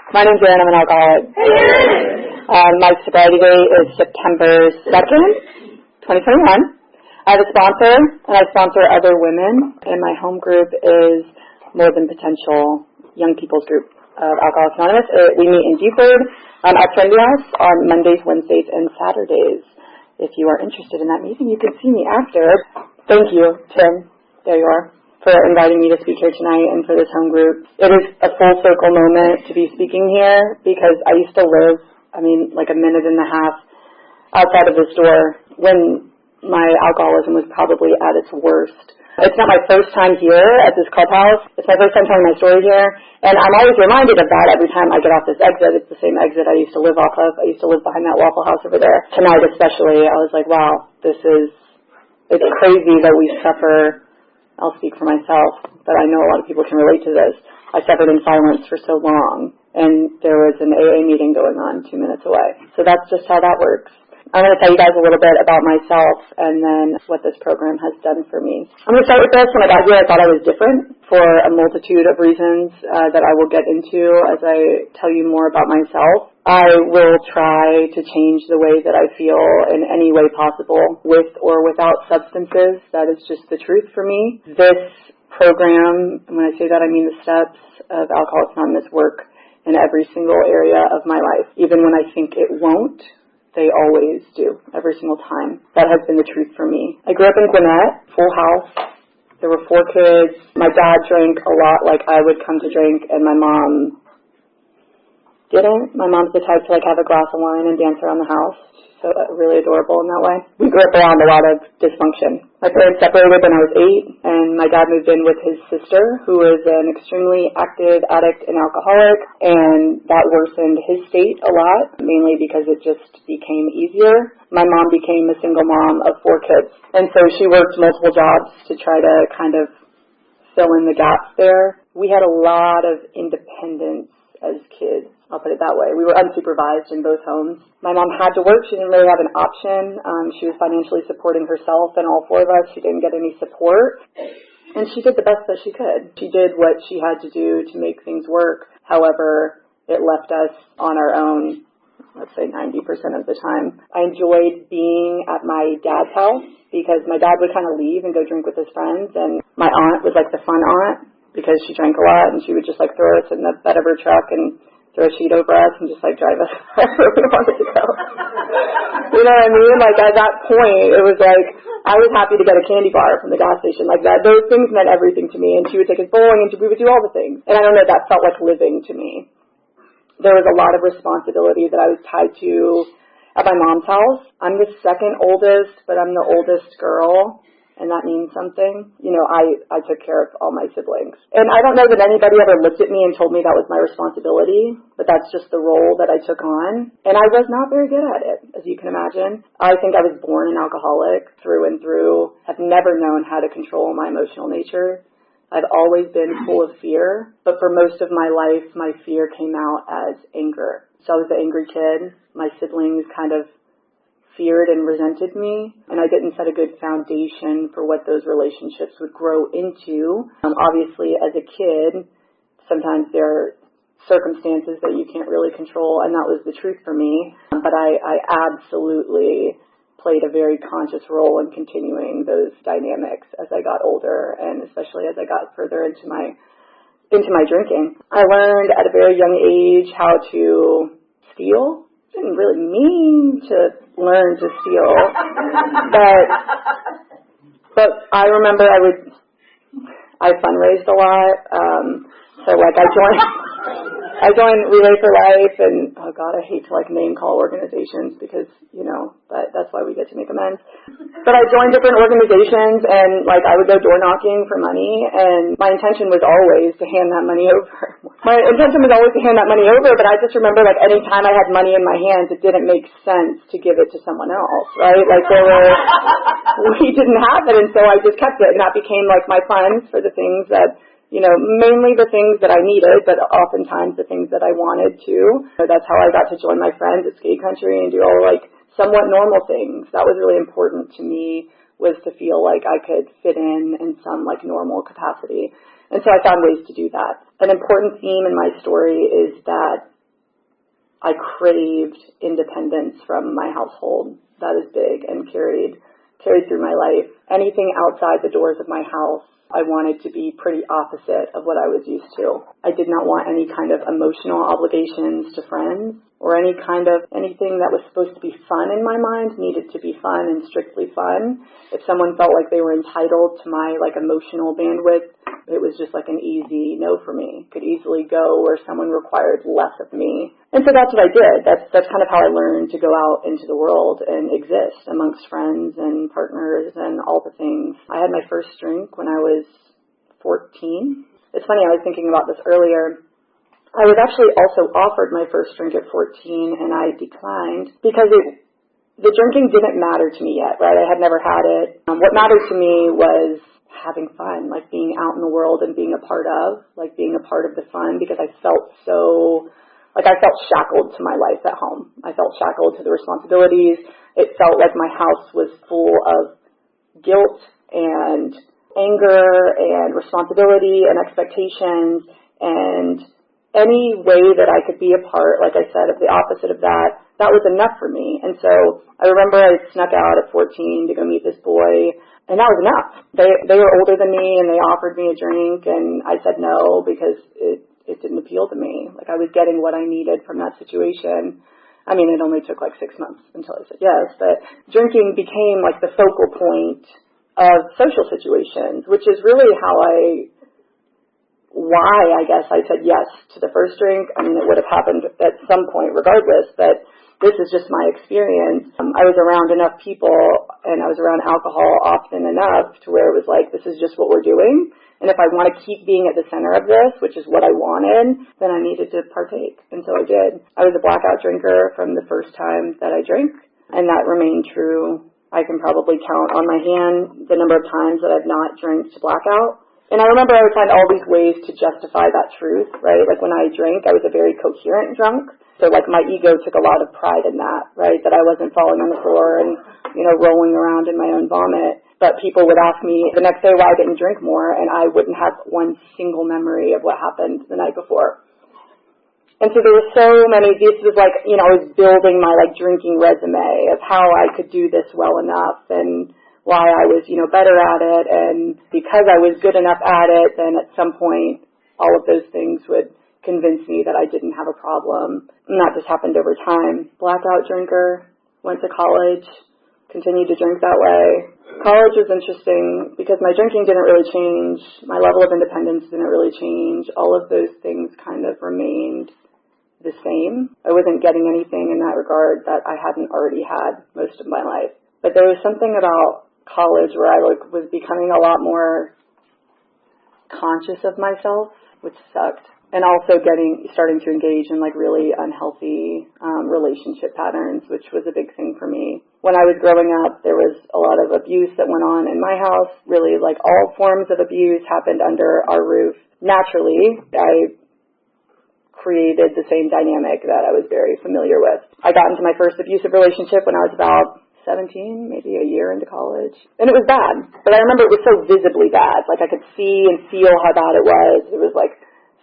My name's Erin. I'm an alcoholic. My sobriety date is September 2nd, 2021. I have a sponsor, and I sponsor other women, and my home group is More Than Potential Young People's Group of Alcoholics Anonymous. We meet in Buford at Trinity House on Mondays, Wednesdays, and Saturdays. If you are interested in that meeting, you can see me after. Thank you, Tim. There you are, for inviting me to speak here tonight and for this home group. It is a full circle moment to be speaking here because I used to live, like a minute and a half outside of this door when my alcoholism was probably at its worst. It's not my first time here at this clubhouse. It's my first time telling my story here, and I'm always reminded of that every time I get off this exit. It's the same exit I used to live off of. I used to live behind that Waffle House over there. Tonight especially, I was like, wow, it's crazy that we suffer. I'll speak for myself, but I know a lot of people can relate to this. I suffered in silence for so long, and there was an AA meeting going on 2 minutes away. So that's just how that works. I'm going to tell you guys a little bit about myself and then what this program has done for me. I'm going to start with this. When I got here, I thought I was different for a multitude of reasons that I will get into as I tell you more about myself. I will try to change the way that I feel in any way possible, with or without substances. That is just the truth for me. This program, and when I say that, I mean the steps of Alcoholics Anonymous work in every single area of my life. Even when I think it won't, they always do, every single time. That has been the truth for me. I grew up in Gwinnett, full house. There were 4 kids. My dad drank a lot like I would come to drink, and my mom didn't. My mom's the type to have a glass of wine and dance around the house. So really adorable in that way. We grew up around a lot of dysfunction. My parents separated when I was 8, and my dad moved in with his sister, who was an extremely active addict and alcoholic, and that worsened his state a lot, mainly because it just became easier. My mom became a single mom of 4 kids, and so she worked multiple jobs to try to kind of fill in the gaps there. We had a lot of independence as kids. I'll put it that way. We were unsupervised in both homes. My mom had to work. She didn't really have an option. She was financially supporting herself and all 4 of us. She didn't get any support. And she did the best that she could. She did what she had to do to make things work. However, it left us on our own, let's say 90% of the time. I enjoyed being at my dad's house because my dad would kind of leave and go drink with his friends. And my aunt was like the fun aunt because she drank a lot, and she would just throw us in the bed of her truck and throw a sheet over us and just drive us wherever we wanted to go. You know what I mean? At that point, it was I was happy to get a candy bar from the gas station. Those things meant everything to me. And she would take us bowling, and we would do all the things. And I don't know, that felt like living to me. There was a lot of responsibility that I was tied to at my mom's house. I'm the second oldest, but I'm the oldest girl. And that means something. I took care of all my siblings. And I don't know that anybody ever looked at me and told me that was my responsibility, but that's just the role that I took on. And I was not very good at it, as you can imagine. I think I was born an alcoholic through and through. I've never known how to control my emotional nature. I've always been full of fear, but for most of my life, my fear came out as anger. So I was the angry kid. My siblings kind of feared and resented me, and I didn't set a good foundation for what those relationships would grow into. Obviously, as a kid, sometimes there are circumstances that you can't really control, and that was the truth for me. But I absolutely played a very conscious role in continuing those dynamics as I got older, and especially as I got further into my drinking. I learned at a very young age how to steal. Didn't really mean to learn to steal, but I remember I fundraised a lot. So I joined Relay for Life, and oh God, I hate to name call organizations because that's why we get to make amends. But I joined different organizations, and I would go door knocking for money, and my intention was always to hand that money over. But I just remember any time I had money in my hands, it didn't make sense to give it to someone else, right? We didn't have it, and so I just kept it, and that became my funds for the things that mainly the things that I needed, but oftentimes the things that I wanted too. So that's how I got to join my friends at skate country and do all somewhat normal things. That was really important to me, was to feel like I could fit in some normal capacity. And so I found ways to do that. An important theme in my story is that I craved independence from my household. That is big and carried through my life. Anything outside the doors of my house, I wanted to be pretty opposite of what I was used to. I did not want any kind of emotional obligations to friends or anything that was supposed to be fun in my mind needed to be fun and strictly fun. If someone felt like they were entitled to my emotional bandwidth, it was just an easy no for me. Could easily go where someone required less of me. And so that's what I did. That's kind of how I learned to go out into the world and exist amongst friends and partners and all the things. I had my first drink when I was 14. It's funny, I was thinking about this earlier. I was actually also offered my first drink at 14 and I declined because the drinking didn't matter to me yet, right? I had never had it. What mattered to me was having fun, being out in the world and being a part of the fun, because I felt I felt shackled to my life at home. I felt shackled to the responsibilities. It felt like my house was full of guilt and anger and responsibility and expectations, and any way that I could be a part, like I said, of the opposite of that, that was enough for me. And so I remember I snuck out at 14 to go meet this boy, and that was enough. They were older than me, and they offered me a drink, and I said no because it didn't appeal to me. I was getting what I needed from that situation. I mean, it only took 6 months until I said yes, but drinking became the focal point of social situations, which is really why I guess I said yes to the first drink. I mean, it would have happened at some point regardless, but this is just my experience. I was around enough people and I was around alcohol often enough to where it was this is just what we're doing. And if I want to keep being at the center of this, which is what I wanted, then I needed to partake. And so I did. I was a blackout drinker from the first time that I drank, and that remained true. I can probably count on my hand the number of times that I've not drank to blackout. And I remember I would find all these ways to justify that truth, right? When I drank, I was a very coherent drunk. So my ego took a lot of pride in that, right? That I wasn't falling on the floor and, rolling around in my own vomit. But people would ask me the next day why I didn't drink more, and I wouldn't have one single memory of what happened the night before. And so there were so many, this was I was building my drinking resume of how I could do this well enough and why I was, better at it. And because I was good enough at it, then at some point all of those things would convince me that I didn't have a problem. And that just happened over time. Blackout drinker, went to college, continued to drink that way. College was interesting because my drinking didn't really change. My level of independence didn't really change. All of those things kind of remained the same. I wasn't getting anything in that regard that I hadn't already had most of my life. But there was something about college where I was becoming a lot more conscious of myself, which sucked. And also starting to engage in really unhealthy relationship patterns, which was a big thing for me. When I was growing up, there was a lot of abuse that went on in my house. Really, all forms of abuse happened under our roof. Naturally, I created the same dynamic that I was very familiar with. I got into my first abusive relationship when I was about 17, maybe a year into college. And it was bad. But I remember it was so visibly bad. I could see and feel how bad it was. It was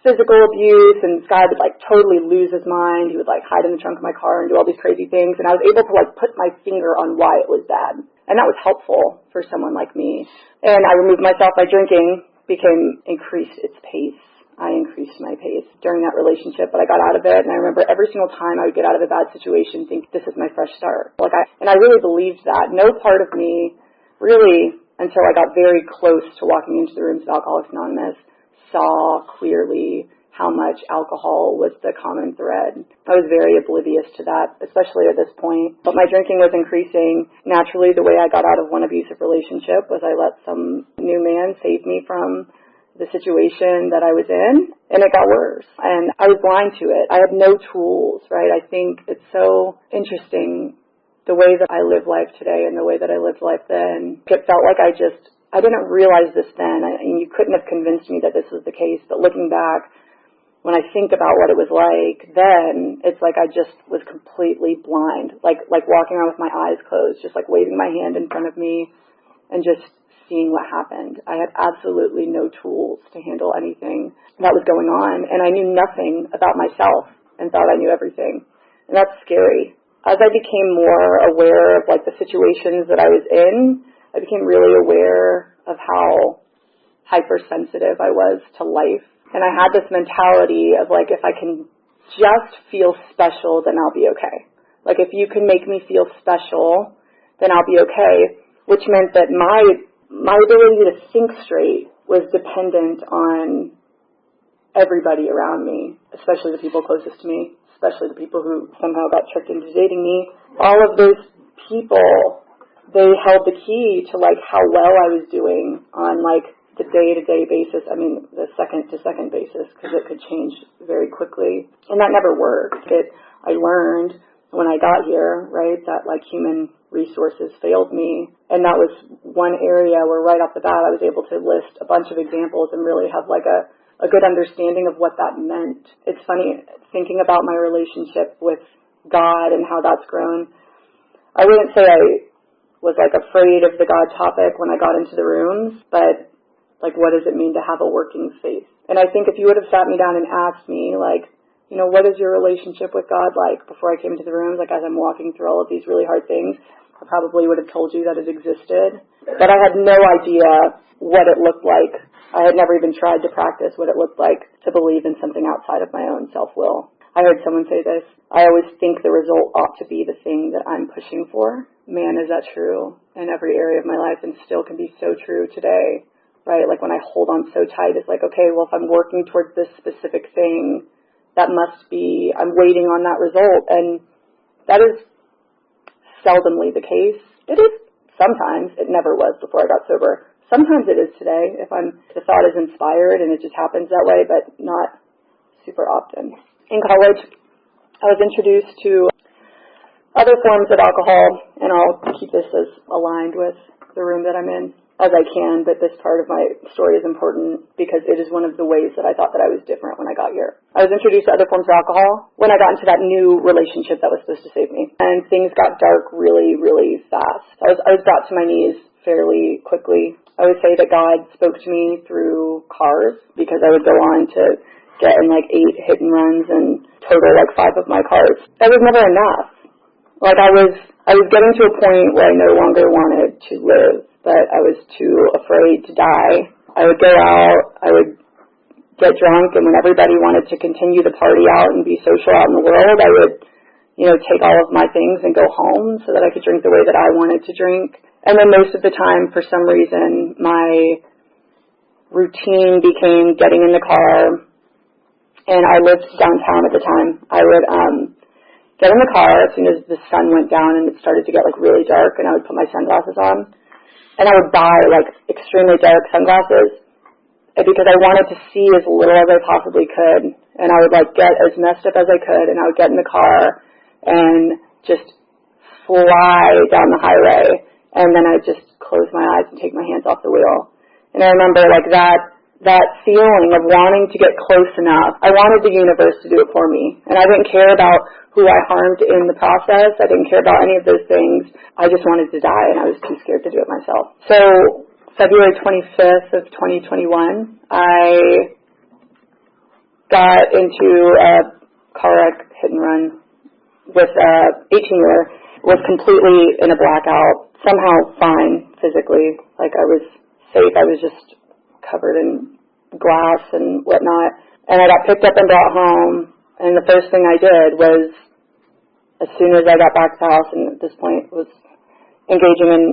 physical abuse, and this guy would totally lose his mind. He would hide in the trunk of my car and do all these crazy things, and I was able to put my finger on why it was bad. And that was helpful for someone like me. And I removed myself by drinking, increased its pace. I increased my pace during that relationship, but I got out of it, and I remember every single time I would get out of a bad situation think, this is my fresh start. And I really believed that. No part of me really, until I got very close to walking into the rooms of Alcoholics Anonymous, saw clearly how much alcohol was the common thread. I was very oblivious to that, especially at this point. But my drinking was increasing. Naturally, the way I got out of one abusive relationship was I let some new man save me from the situation that I was in, and it got worse. And I was blind to it. I had no tools, right? I think it's so interesting the way that I live life today and the way that I lived life then. It felt like I didn't realize this then, and you couldn't have convinced me that this was the case, but looking back, when I think about what it was like then, it's I just was completely blind, like walking around with my eyes closed, just waving my hand in front of me and just seeing what happened. I had absolutely no tools to handle anything that was going on, and I knew nothing about myself and thought I knew everything. And that's scary. As I became more aware of like the situations that I was in, I became really aware of how hypersensitive I was to life. And I had this mentality of like, if I can just feel special, then I'll be okay. Like if you can make me feel special, then I'll be okay, which meant that my ability to think straight was dependent on everybody around me, especially the people closest to me, especially the people who somehow got tricked into dating me. All of those people, they held the key to like how well I was doing on like the day-to-day basis, I mean the second-to-second basis, because it could change very quickly. And that never worked. I learned when I got here, right, that like human resources failed me. And that was one area where right off the bat I was able to list a bunch of examples and really have like a good understanding of what that meant. It's funny thinking about my relationship with God and how that's grown. I wouldn't say I was like afraid of the God topic when I got into the rooms, but like what does it mean to have a working faith? And I think if you would have sat me down and asked me like, you know, what is your relationship with God like before I came into the rooms, like as I'm walking through all of these really hard things, I probably would have told you that it existed. But I had no idea what it looked like. I had never even tried to practice what it looked like to believe in something outside of my own self-will. I heard someone say this, I always think the result ought to be the thing that I'm pushing for. Man, is that true in every area of my life and still can be so true today, right? Like when I hold on so tight, it's like, okay, well, if I'm working towards this specific thing, that must be, I'm waiting on that result. And that is seldomly the case. It is sometimes. It never was before I got sober. Sometimes it is today if the thought is inspired and it just happens that way, but not super often. In college, I was introduced to other forms of alcohol, and I'll keep this as aligned with the room that I'm in as I can, but this part of my story is important because it is one of the ways that I thought that I was different when I got here. I was introduced to other forms of alcohol when I got into that new relationship that was supposed to save me, and things got dark really, really fast. I was brought to my knees fairly quickly. I would say that God spoke to me through cars because I would go on to get in like 8 hit and runs and total like 5 of my cars. That was never enough. Like I was getting to a point where I no longer wanted to live, but I was too afraid to die. I would go out, I would get drunk, and when everybody wanted to continue to party out and be social out in the world, I would, take all of my things and go home so that I could drink the way that I wanted to drink. And then most of the time, for some reason, my routine became getting in the car, and I lived downtown at the time. I would get in the car as soon as the sun went down and it started to get like really dark, and I would put my sunglasses on. And I would buy like extremely dark sunglasses because I wanted to see as little as I possibly could. And I would like get as messed up as I could, and I would get in the car and just fly down the highway. And then I'd just close my eyes and take my hands off the wheel. And I remember like that feeling of wanting to get close enough. I wanted the universe to do it for me. And I didn't care about who I harmed in the process. I didn't care about any of those things. I just wanted to die, and I was too scared to do it myself. So February 25th of 2021, I got into a car wreck hit and run with a 18-wheeler, was completely in a blackout, somehow fine physically, like I was safe. I was just covered in glass and whatnot. And I got picked up and brought home, and the first thing I did was, as soon as I got back to the house, and at this point was engaging in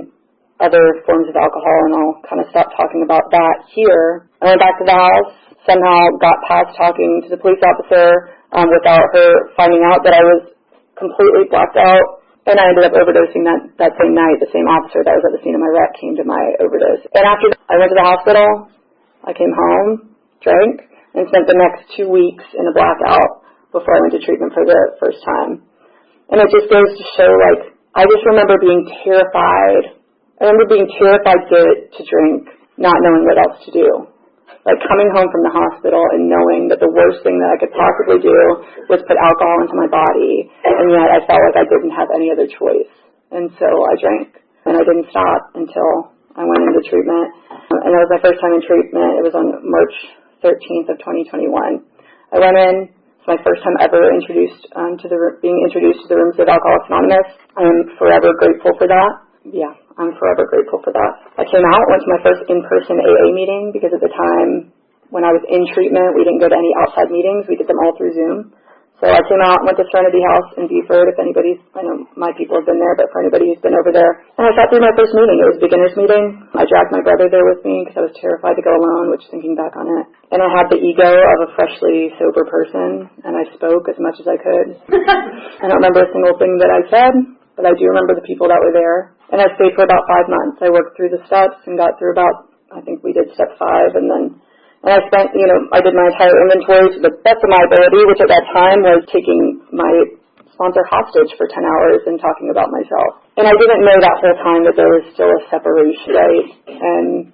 other forms of alcohol, and I'll kind of stop talking about that here. I went back to the house, somehow got past talking to the police officer without her finding out that I was completely blacked out, and I ended up overdosing that same night. The same officer that was at the scene of my wreck came to my overdose. And after that, I went to the hospital, I came home, drank, and spent the next 2 weeks in a blackout before I went to treatment for the first time. And it just goes to show, like, I just remember being terrified. I remember being terrified to drink, not knowing what else to do. Like coming home from the hospital and knowing that the worst thing that I could possibly do was put alcohol into my body, and yet I felt like I didn't have any other choice. And so I drank, and I didn't stop until I went into treatment. And that was my first time in treatment. It was on March 13th of 2021. I went in, It's my first time ever being introduced to the rooms of Alcoholics Anonymous. I am forever grateful for that. Yeah, I'm forever grateful for that. I came out, went to my first in-person AA meeting because at the time when I was in treatment, we didn't go to any outside meetings. We did them all through Zoom. So I came out and went to Serenity House in Beaufort. If anybody's, I know my people have been there, but for anybody who's been over there. And I sat through my first meeting. It was a beginner's meeting. I dragged my brother there with me because I was terrified to go alone, which thinking back on it. And I had the ego of a freshly sober person, and I spoke as much as I could. I don't remember a single thing that I said, but I do remember the people that were there. And I stayed for about 5 months. I worked through the steps and got through about, I think we did step 5, and I spent, I did my entire inventory to the best of my ability, which at that time was taking my sponsor hostage for 10 hours and talking about myself. And I didn't know that whole time that there was still a separation, right? And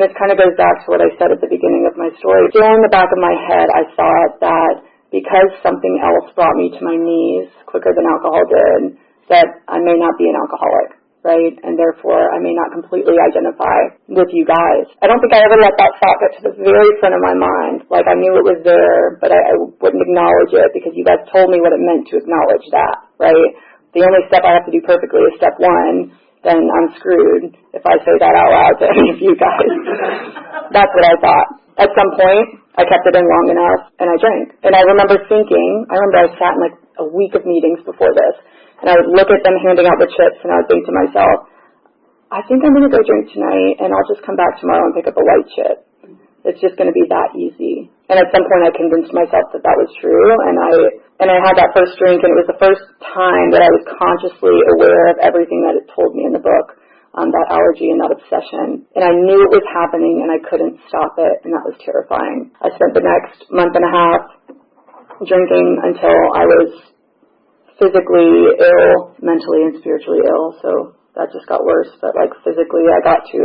this kind of goes back to what I said at the beginning of my story. Still in the back of my head, I thought that because something else brought me to my knees quicker than alcohol did, that I may not be an alcoholic. Right? And therefore, I may not completely identify with you guys. I don't think I ever let that thought get to the very front of my mind. Like, I knew it was there, but I wouldn't acknowledge it because you guys told me what it meant to acknowledge that, right? The only step I have to do perfectly is step 1, then I'm screwed if I say that out loud to any of you guys. That's what I thought. At some point, I kept it in long enough, and I drank. And I remember I sat in like a week of meetings before this, and I would look at them handing out the chips, and I would think to myself, I think I'm going to go drink tonight, and I'll just come back tomorrow and pick up a white chip. It's just going to be that easy. And at some point, I convinced myself that that was true, and I had that first drink, and it was the first time that I was consciously aware of everything that it told me in the book, that allergy and that obsession. And I knew it was happening, and I couldn't stop it, and that was terrifying. I spent the next month and a half drinking until I was physically ill, mentally and spiritually ill, so that just got worse. But like physically, I got to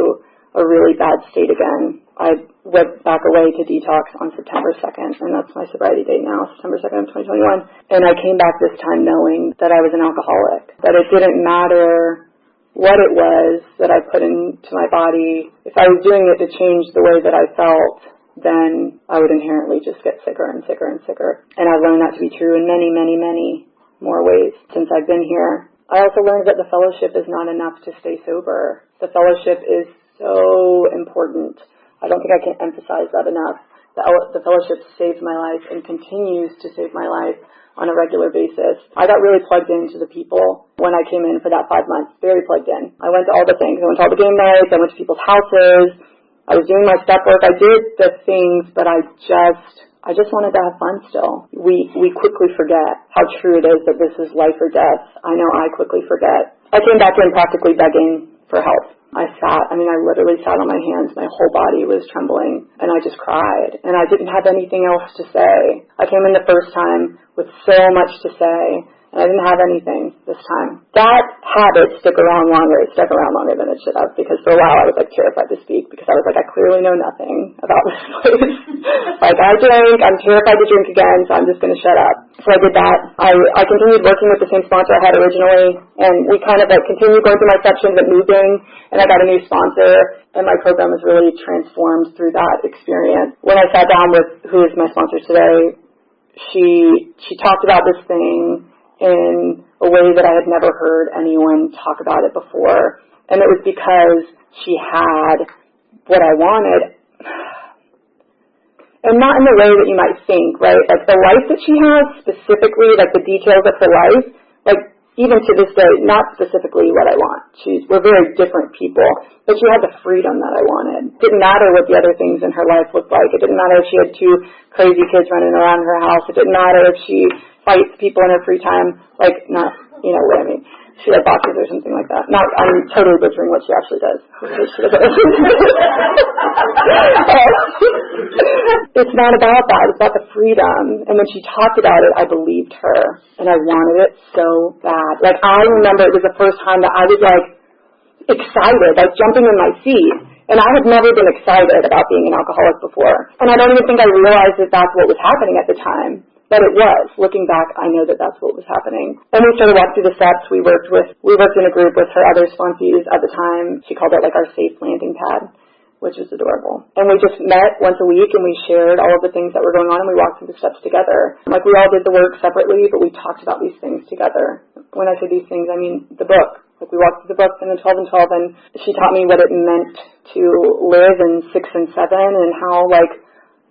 a really bad state again. I went back away to detox on September 2nd, and that's my sobriety date now, September 2nd of 2021. And I came back this time knowing that I was an alcoholic, that it didn't matter what it was that I put into my body. If I was doing it to change the way that I felt, then I would inherently just get sicker and sicker and sicker. And I've learned that to be true in many, many, many more ways since I've been here. I also learned that the fellowship is not enough to stay sober. The fellowship is so important. I don't think I can emphasize that enough. The fellowship saved my life and continues to save my life on a regular basis. I got really plugged into the people when I came in for that 5 months, very plugged in. I went to all the things. I went to all the game nights. I went to people's houses. I was doing my step work. I did the things, but I just wanted to have fun still. We quickly forget how true it is that this is life or death. I know I quickly forget. I came back in practically begging for help. I literally sat on my hands. My whole body was trembling, and I just cried. And I didn't have anything else to say. I came in the first time with so much to say, and I didn't have anything this time. That habit stuck around longer. It stuck around longer than it should have, because for a while I was terrified to speak, because I was I clearly know nothing about this place. I drank, I'm terrified to drink again, so I'm just going to shut up. So I did that. I continued working with the same sponsor I had originally, and we kind of continued going through my section, but moving, and I got a new sponsor, and my program was really transformed through that experience. When I sat down with who is my sponsor today, she talked about this thing in a way that I had never heard anyone talk about it before. And it was because she had what I wanted. And not in the way that you might think, right? The life that she has specifically, the details of her life, even to this day, not specifically what I want. We're very different people, but she had the freedom that I wanted. It didn't matter what the other things in her life looked like. It didn't matter if she had 2 crazy kids running around her house. It didn't matter if she fights people in her free time, not, what I mean. She boxes or something like that. I'm totally butchering what she actually does. It's not about that. It's about the freedom. And when she talked about it, I believed her. And I wanted it so bad. I remember it was the first time that I was, excited, jumping in my seat. And I had never been excited about being an alcoholic before. And I don't even think I realized that that's what was happening at the time. But it was. Looking back, I know that that's what was happening. And we started walking through the steps. We worked in a group with her other sponsees at the time. She called it our safe landing pad, which is adorable. And we just met once a week, and we shared all of the things that were going on, and we walked through the steps together. Like, we all did the work separately, but we talked about these things together. When I say these things, I mean the book. Like, we walked through the book in the 12 and 12, and she taught me what it meant to live in 6 and 7, and how, like,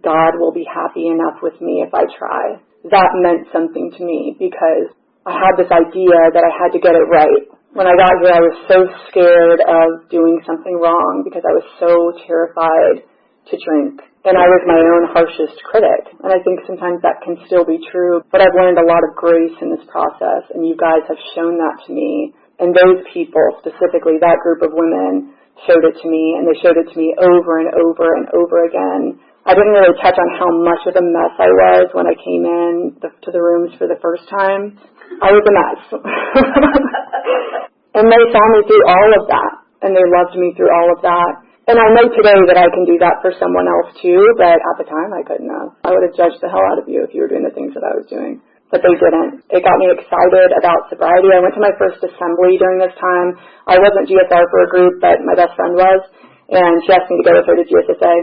God will be happy enough with me if I try. That meant something to me, because I had this idea that I had to get it right. When I got here, I was so scared of doing something wrong because I was so terrified to drink. And I was my own harshest critic. And I think sometimes that can still be true. But I've learned a lot of grace in this process, and you guys have shown that to me. And those people, specifically that group of women, showed it to me, and they showed it to me over and over and over again. I didn't really touch on how much of a mess I was when I came in to the rooms for the first time. I was a mess. And they saw me through all of that, and they loved me through all of that. And I know today that I can do that for someone else too, but at the time I couldn't have. I would have judged the hell out of you if you were doing the things that I was doing. But they didn't. It got me excited about sobriety. I went to my first assembly during this time. I wasn't GSR for a group, but my best friend was, and she asked me to go with her to GSSA.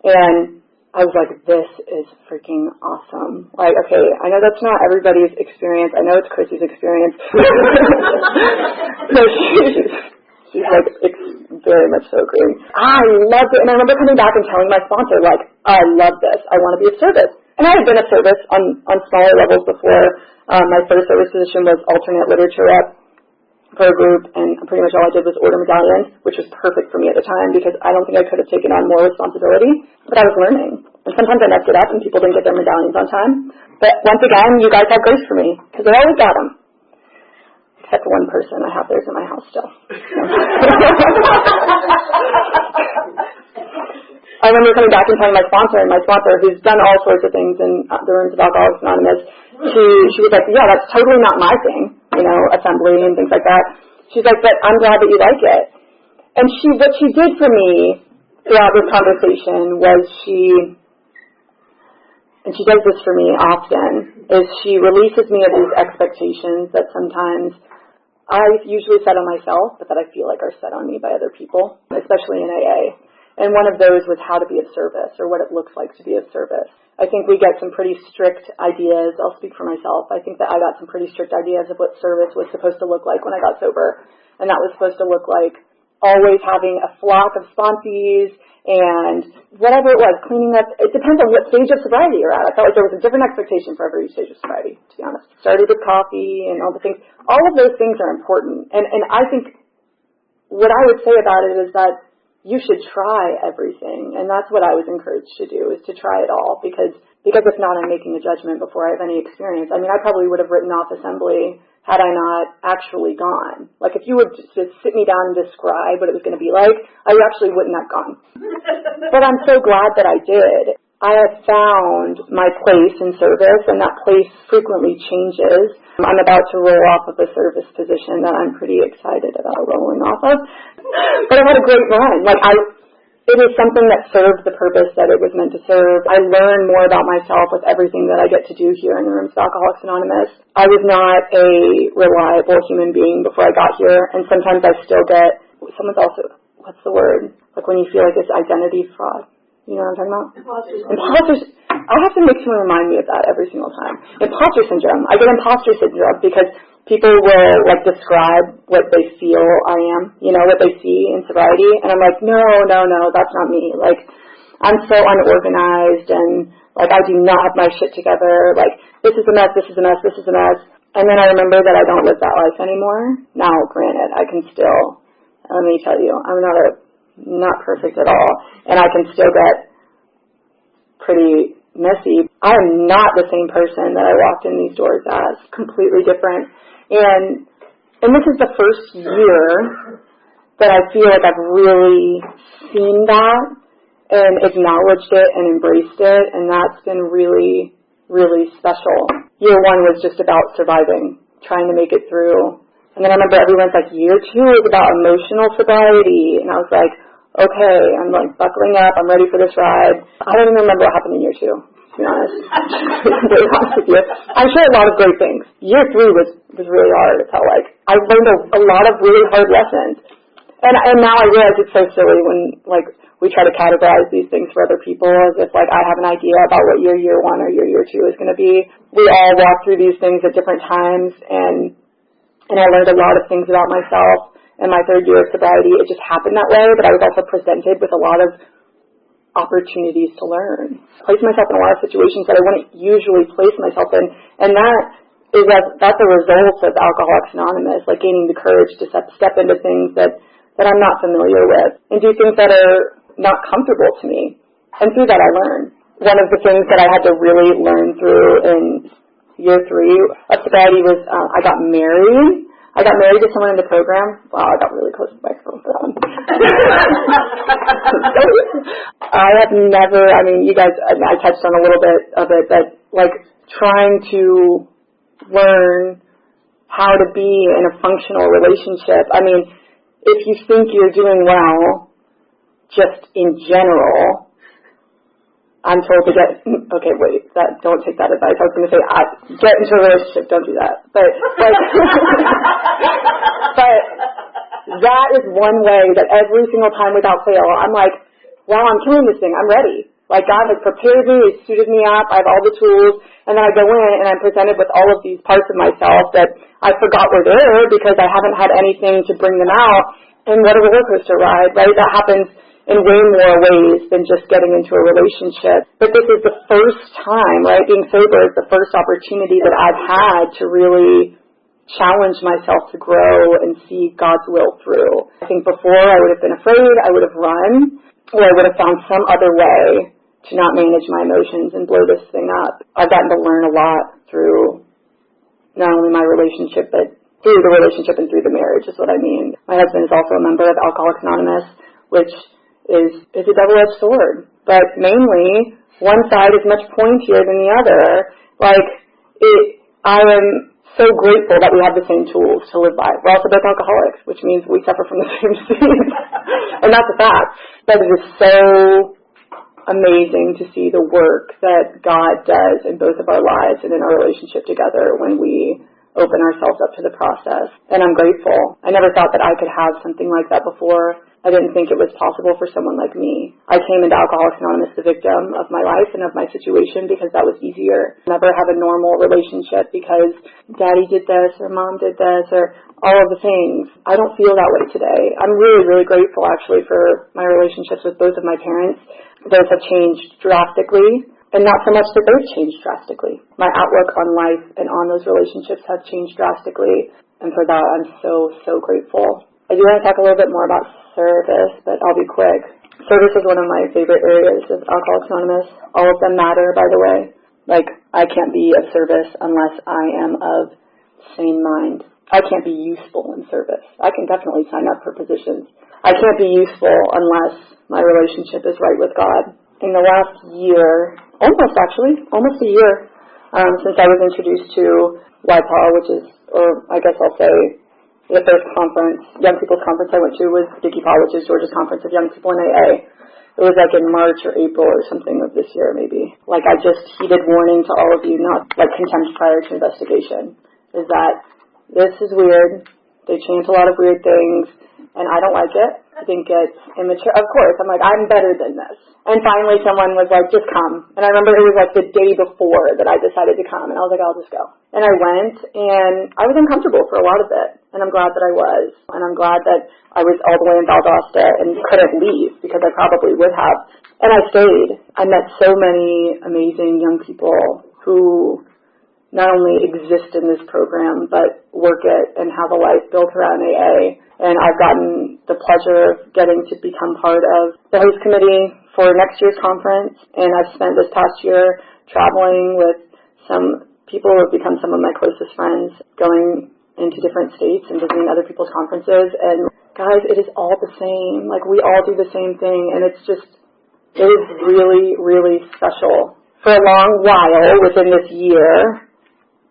And I was like, this is freaking awesome. Like, okay, I know that's not everybody's experience. I know it's Chrissy's experience. So she's like, very much so agreeing. I loved it. And I remember coming back and telling my sponsor, like, I love this. I want to be of service. And I had been of service on smaller levels before. My first service position was alternate literature rep for a group, and pretty much all I did was order medallions, which was perfect for me at the time because I don't think I could have taken on more responsibility, but I was learning. And sometimes I messed it up and people didn't get their medallions on time. But once again, you guys had grace for me because I always got them. Except for one person. I have theirs in my house still. I remember coming back and telling my sponsor, who's done all sorts of things in the rooms of Alcoholics Anonymous, she was like, yeah, that's totally not my thing, assembly and things like that. She's like, but I'm glad that you like it. And what she did for me throughout this conversation was and she does this for me often, is she releases me of these expectations that sometimes I usually set on myself, but that I feel like are set on me by other people, especially in AA. And one of those was how to be of service, or what it looks like to be of service. I think we get some pretty strict ideas. I'll speak for myself. I think that I got some pretty strict ideas of what service was supposed to look like when I got sober. And that was supposed to look like always having a flock of sponsees and whatever it was, cleaning up. It depends on what stage of sobriety you're at. I felt like there was a different expectation for every stage of sobriety, to be honest. Started with coffee and all the things. All of those things are important. And I think what I would say about it is that you should try everything, and that's what I was encouraged to do, is to try it all, because if not, I'm making a judgment before I have any experience. I mean, I probably would have written off assembly had I not actually gone. Like, if you would just sit me down and describe what it was going to be like, I actually wouldn't have gone. But I'm so glad that I did. I have found my place in service, and that place frequently changes. I'm about to roll off of a service position that I'm pretty excited about rolling off of. But I've had a great run. It is something that served the purpose that it was meant to serve. I learn more about myself with everything that I get to do here in the rooms of Alcoholics Anonymous. I was not a reliable human being before I got here, and sometimes I still get, someone's also, what's the word? Like when you feel like it's identity fraud. You know what I'm talking about? Imposter. I have to make someone remind me of that every single time. Imposter syndrome. I get imposter syndrome because people will describe what they feel I am, what they see in sobriety, and I'm like, no, that's not me. I'm so unorganized, and I do not have my shit together. This is a mess, this is a mess, this is a mess. And then I remember that I don't live that life anymore. Now, granted, I can still, let me tell you, I'm not perfect at all, and I can still get pretty messy. I'm not the same person that I walked in these doors as. Completely different. And this is the first year that I feel like I've really seen that and acknowledged it and embraced it, and that's been really, really special. Year one was just about surviving, trying to make it through. And then I remember everyone's like, year two is about emotional sobriety, and I was like, okay, I'm buckling up, I'm ready for this ride. I don't even remember what happened in year two, to be honest. To be honest with you. I'm sure a lot of great things. Year three was really hard, it felt like. I learned a lot of really hard lessons. And now I realize it's so silly when we try to categorize these things for other people as if, like, I have an idea about what your year 1 or your year 2 is going to be. We all walk through these things at different times, and I learned a lot of things about myself in my 3rd year of sobriety. It just happened that way, but I was also presented with a lot of opportunities to learn. Place myself in a lot of situations that I wouldn't usually place myself in, and that's a result of Alcoholics Anonymous, like gaining the courage to step into things that I'm not familiar with and do things that are not comfortable to me. And through that I learned. One of the things that I had to really learn through in year 3 of sobriety was I got married. I got married to someone in the program. Wow, I got really close to the microphone for that one. I have never, I mean, you guys, I touched on a little bit of it, but like trying to learn how to be in a functional relationship. I mean, if you think you're doing well, just in general, I'm told to okay, wait, don't take that advice. I was going to say, get into a relationship, don't do that. But but that is one way that every single time without fail, I'm like, wow, I'm killing this thing, I'm ready. Like, God has prepared me, He's suited me up, I have all the tools, and then I go in and I'm presented with all of these parts of myself that I forgot were there because I haven't had anything to bring them out. And what a roller coaster ride, right? That happens in way more ways than just getting into a relationship. But this is the first time, right? Being sober is the first opportunity that I've had to really challenge myself to grow and see God's will through. I think before I would have been afraid, I would have run, or I would have found some other way to not manage my emotions and blow this thing up. I've gotten to learn a lot through not only my relationship, but through the relationship and through the marriage is what I mean. My husband is also a member of Alcoholics Anonymous, which is a double-edged sword. But mainly, one side is much pointier than the other. I am so grateful that we have the same tools to live by. We're also both alcoholics, which means we suffer from the same disease. And that's a fact. But it is so amazing to see the work that God does in both of our lives and in our relationship together when we open ourselves up to the process. And I'm grateful. I never thought that I could have something like that before. I didn't think it was possible for someone like me. I came into Alcoholics Anonymous the victim of my life and of my situation because that was easier. Never have a normal relationship because daddy did this or mom did this or all of the things. I don't feel that way today. I'm really, really grateful actually for my relationships with both of my parents. Those have changed drastically, and not so much that they've changed drastically. My outlook on life and on those relationships have changed drastically, and for that I'm so, so grateful. I do want to talk a little bit more about service, but I'll be quick. Service is one of my favorite areas of Alcoholics Anonymous. All of them matter, by the way. Like, I can't be of service unless I am of sane mind. I can't be useful in service. I can definitely sign up for positions. I can't be useful unless my relationship is right with God. In the last year, almost a year, since I was introduced to YPAW, which is, or I guess I'll say, the first conference, Young People's Conference I went to was DICIPAW, which is Georgia's Conference of Young People in AA. It was like in March or April or something of this year, maybe. Like, I just heeded warning to all of you, not like contempt prior to investigation, is that this is weird. They chant a lot of weird things, and I don't like it. I think it's immature. Of course, I'm like, I'm better than this. And finally someone was like, just come. And I remember it was like the day before that I decided to come, and I was like, I'll just go. And I went, and I was uncomfortable for a lot of it, and I'm glad that I was. And I'm glad that I was all the way in Valdosta and couldn't leave, because I probably would have. And I stayed. I met so many amazing young people who not only exist in this program, but work it and have a life built around AA. And I've gotten the pleasure of getting to become part of the host committee for next year's conference. And I've spent this past year traveling with some people who have become some of my closest friends, going into different states and visiting other people's conferences. And guys, it is all the same. Like, we all do the same thing. And it is really, really special. For a long while within this year,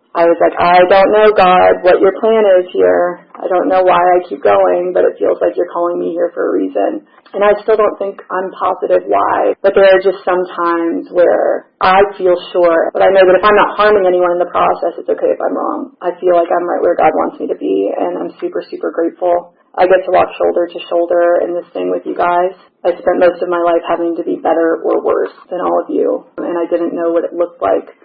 I was like, I don't know, God, what your plan is here. I don't know why I keep going, but it feels like you're calling me here for a reason. And I still don't think I'm positive why, but there are just some times where I feel sure, but I know that if I'm not harming anyone in the process, it's okay if I'm wrong. I feel like I'm right where God wants me to be, and I'm super, super grateful. I get to walk shoulder to shoulder in this thing with you guys. I spent most of my life having to be better or worse than all of you, and I didn't know what it looked like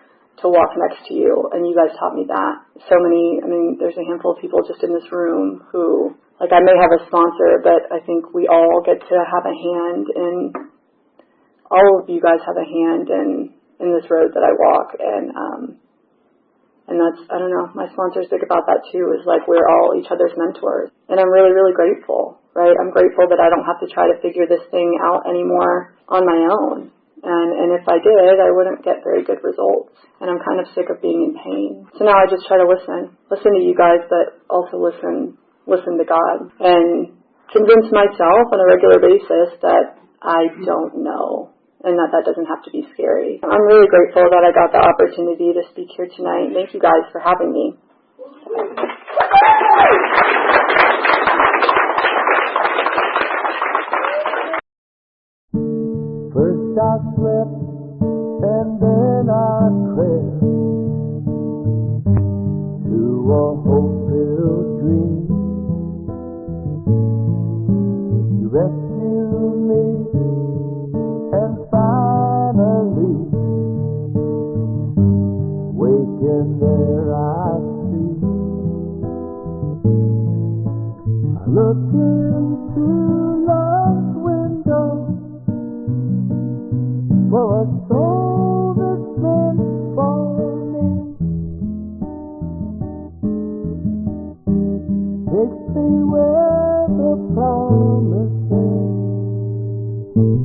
to walk next to you, and you guys taught me that. There's a handful of people just in this room who, like, I may have a sponsor, but I think we all get to have a hand in, all of you guys have a hand in this road that I walk, and that's, I don't know, my sponsors think about that too, is like we're all each other's mentors. And I'm really, really grateful, right? I'm grateful that I don't have to try to figure this thing out anymore on my own. And if I did, I wouldn't get very good results. And I'm kind of sick of being in pain. So now I just try to listen to you guys, but also listen to God. And convince myself on a regular basis that I don't know. And that doesn't have to be scary. I'm really grateful that I got the opportunity to speak here tonight. Thank you guys for having me. First I slept and then I crept to a hope-filled dream. You rescued me, and finally, waking there I see. I look into love's window for a soul that's meant for me. Takes me where the promises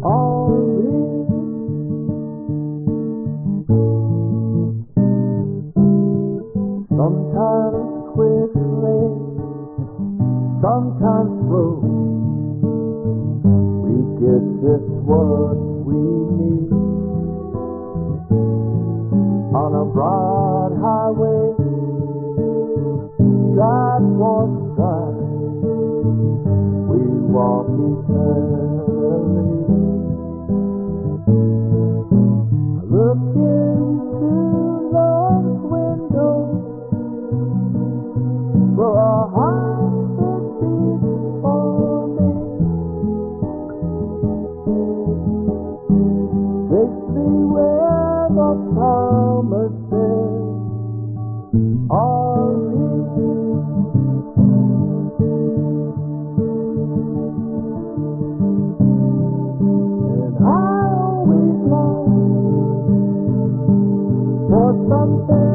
are real. Sometimes quickly, sometimes slow, we get just what we need. On a broad highway, God walks by, we walk eternally. Look into love's window for a heart that beats for me. Takes me where the promises are real. And I always long for something